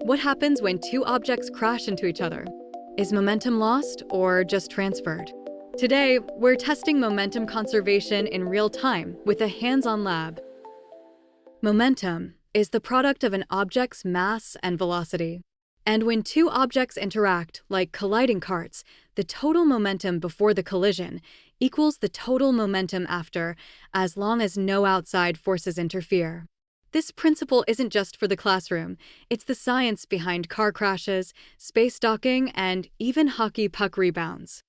What happens when two objects crash into each other? Is momentum lost or just transferred? Today, we're testing momentum conservation in real time with a hands-on lab. Momentum is the product of an object's mass and velocity. And when two objects interact, like colliding carts, the total momentum before the collision equals the total momentum after, as long as no outside forces interfere. This principle isn't just for the classroom, it's the science behind car crashes, space docking, and even hockey puck rebounds.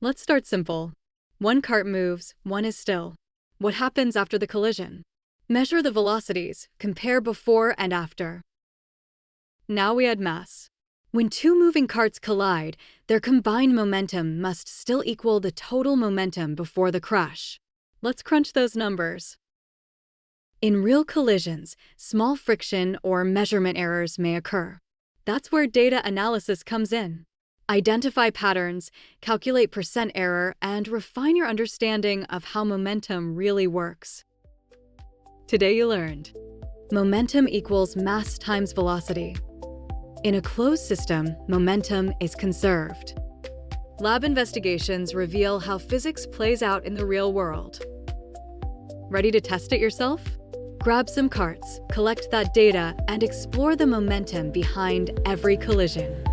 Let's start simple. One cart moves, one is still. What happens after the collision? Measure the velocities, compare before and after. Now we add mass. When two moving carts collide, their combined momentum must still equal the total momentum before the crash. Let's crunch those numbers. In real collisions, small friction or measurement errors may occur. That's where data analysis comes in. Identify patterns, calculate percent error, and refine your understanding of how momentum really works. Today you learned. Momentum equals mass times velocity. In a closed system, momentum is conserved. Lab investigations reveal how physics plays out in the real world. Ready to test it yourself? Grab some carts, collect that data, and explore the momentum behind every collision.